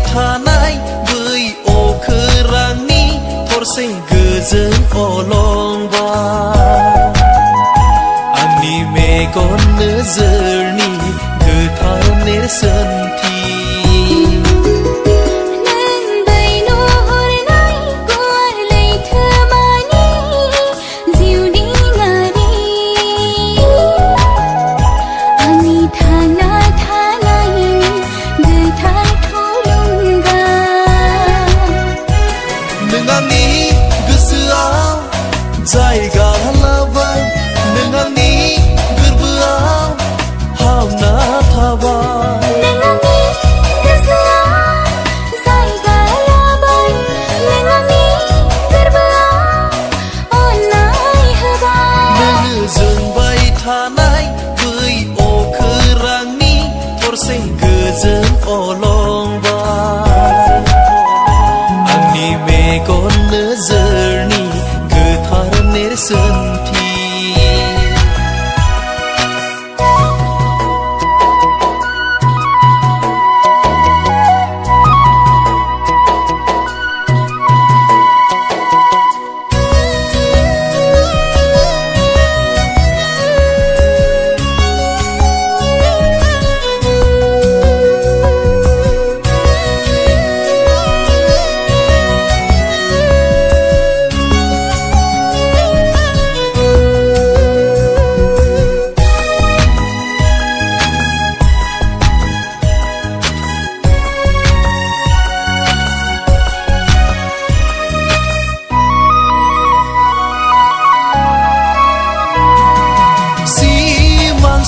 थानाय बै अखोरांनि थरसें गोजों अलंबार आंनि मेगन नोजोरनि गोथार नेरसोनथि जायगा लाबाय नों आंनि गोरबोआव हाबना थाबाय नों आंनि गोसोआव जायगा लाबाय नों आंनि गोरबोआव अननाय होबाय नोङो जोंबाय थानाय बै अखोरांनि थरसें गोजों अलंबार आंनि मेगन नोजोरनि गोथार नेरसोनथि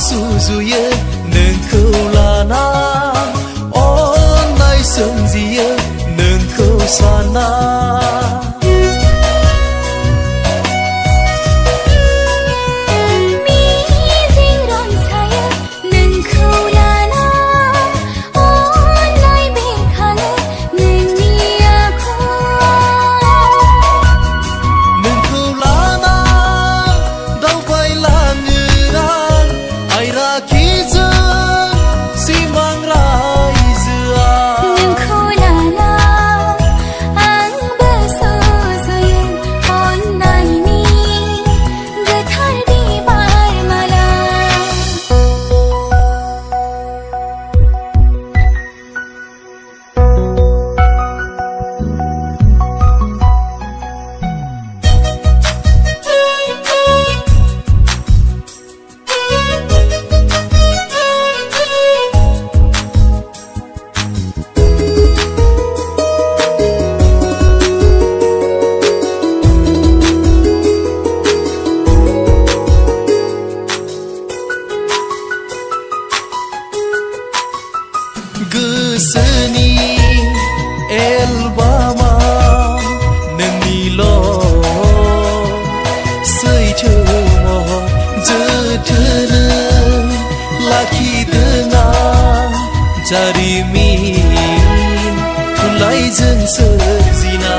सुजुयो नोंखौ लाना अननाय सोमजियो नोंखौ साना मिजिं रनसायो नोंखौ लाना अननाय बेरखाङो नोंनि आखुआव नोंखौ लाना दावबायलाङो सिमां रायजोआव नोंखौ लाना आंबो सुजुयो अननायनि गोथार बिबार माला गोसोनि एलबामाव नोंनिल' सैथो महर जोथोनै लाखिदों आं जारिमिन थुनलाइजों सोरजिना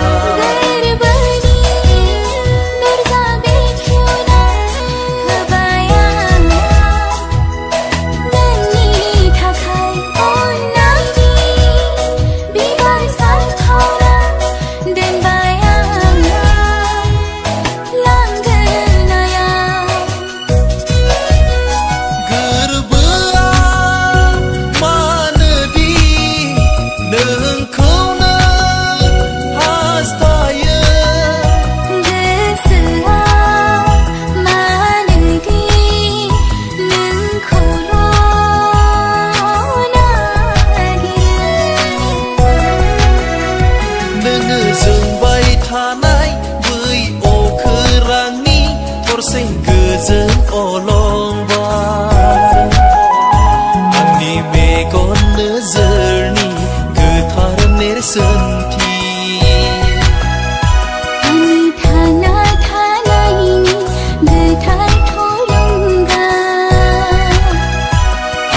जोंबाय थानाय बै अखोरांनि थरसें गोजों अलंबार आंनि मेगन नोजोरनि गोथार नेरसोनथि आंनि थाना थानायनि गोथार थुलुंगा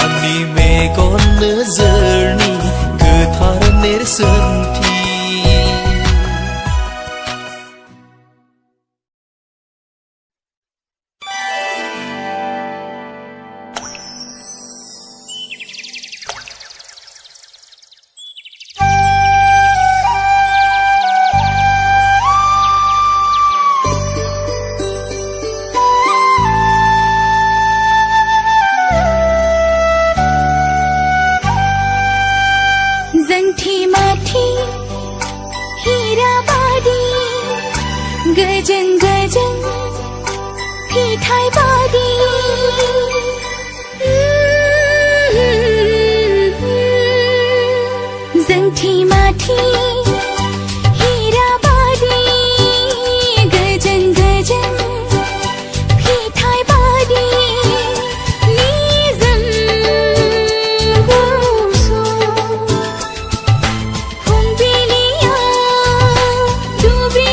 आंनि मेगन नोजोरनि गोथार नेरसोनथि माथि हिराबादी गजन गजन फिथाइ बादी जोंथि माथि हिराबादी गजन गजन फिथाइ बादी निजोम गुसु फुंबिलियाव दुब्रि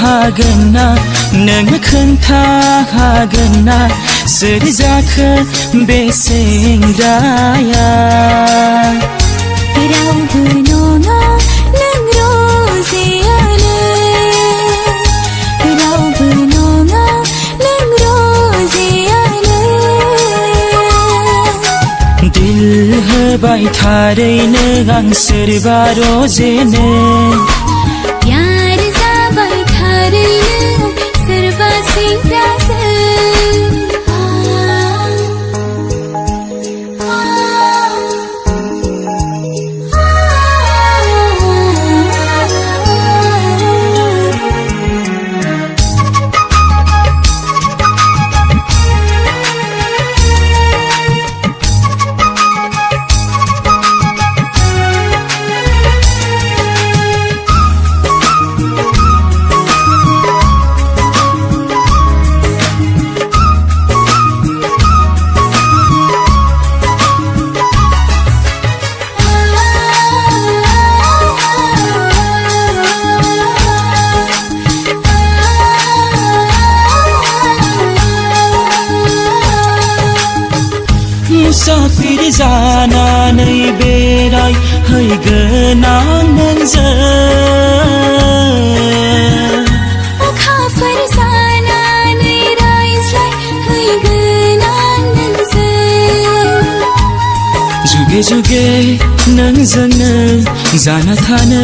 हागोन ना नों खोन्था हागोन ना सोर जाखो बे सेंग्राया रावबो नङा नों रजेयानो रावबो नङा नों रजेयानो दिल होबाय थारैनो आं सोरबा रजेनो प्यार जाबाय थारैनो सोरबा सेंग्राजों मुसाफिर जानानै बेराय हैगोन आं नोंजों अखाफोर जानानै रायज्लाय हैगोन आं नोंजों जुगे जुगे नोंजोंनो जाना थानो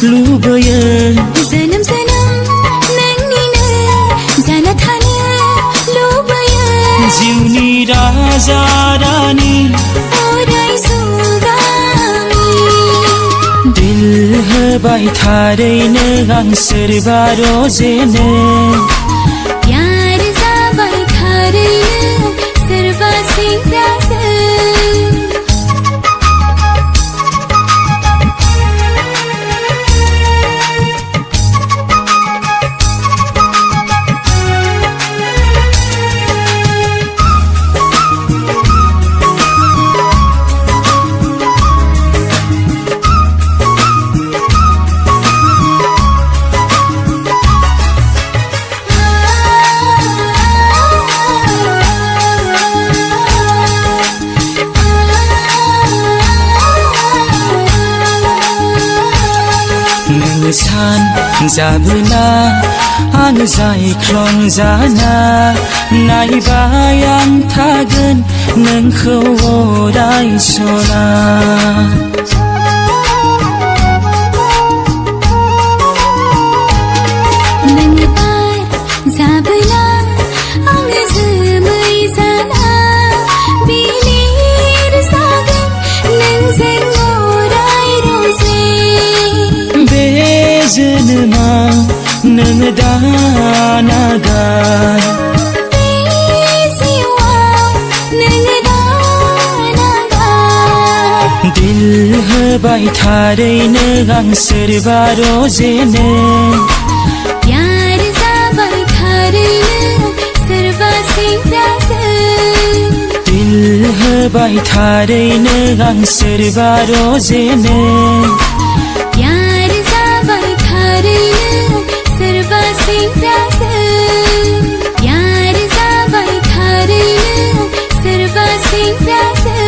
लुबैयो जोनोम जोनोम नोंनिनो जाना थानो लुबैयो जिउनि राजा रानी अराय जुगामि दिल होबाय थारैनो आं सोरबा रजेनो प्यार जाबाय थारैनो सोरबा सेंग्राजों सान जाबोला आं जायख्लं जाना नायबाय आं थागोन नोंखौ अराय सना नों बार जाबोला आं जोमै जाना बिलिर जागोन नोंजों अराय रजे बे जोनोमाव नों दानागार बे जिउआव नों दानागार दिल होबाय थारैनो आं सोरबा रजेनो प्यार जाबाय थारैनो सोरबा सेंग्राजों दिल होबाय थारैनो आं सोरबा रजेनो प्यार जाबाय थारैनो सोरबा सेंग्राजों प्यार जाबाय थारैनो सोरबा सेंग्राजों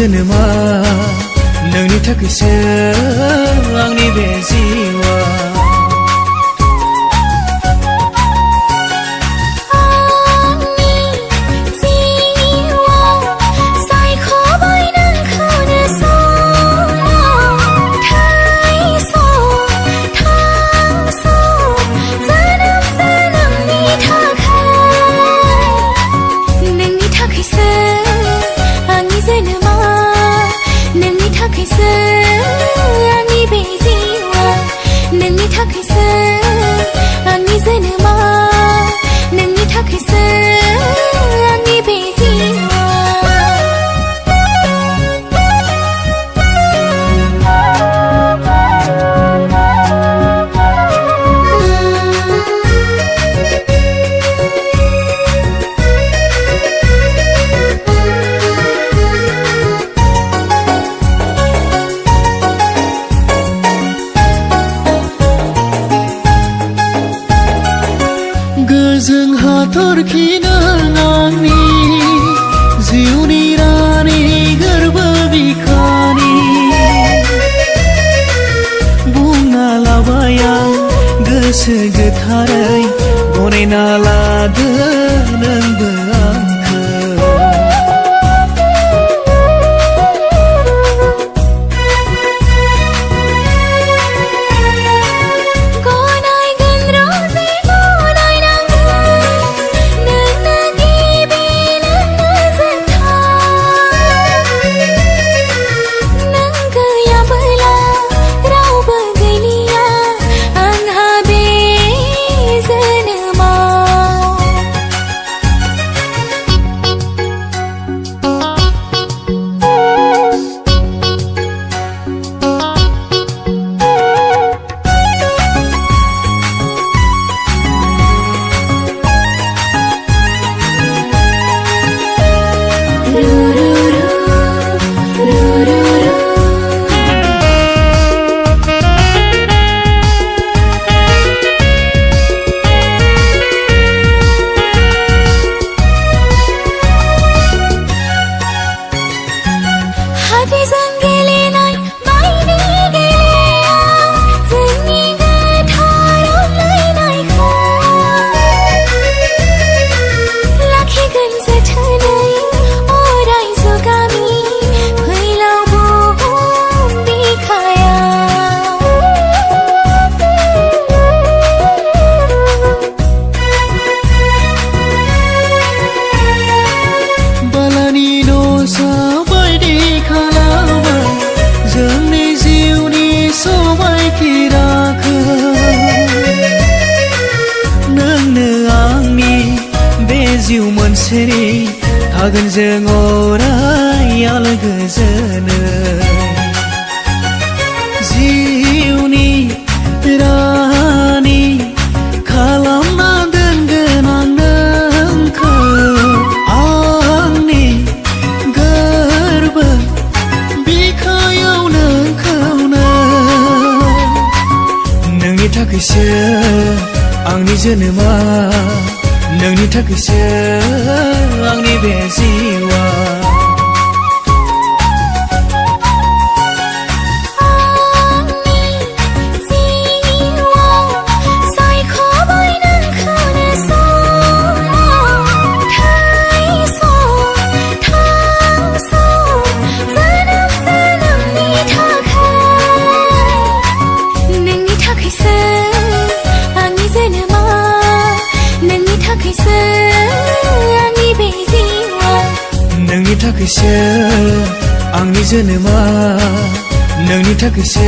जोनोमा नोंनि थाखायसो आंनि बे जिउआ गोजों हाथरखि नों आंनि जिउनि रानि गोरबो बिखानि बुंना लाबाय आं गोसो गोथारै गनायना लादो नोंबो आंखौ जिउ मोनसेनि थागोन जों अराय आलो गोजोनै जिउनि रानि खालामना दोनगोन आं नोंखौ आंनि गोरबो बिखायाव नोंखौनो नोंनि थाखायसो आंनि जोनोमा नोंनि थाखायसो आंनि बे जिउआ नोंनि थाखायसो आंनि जोनोमा नोंनि थाखायसो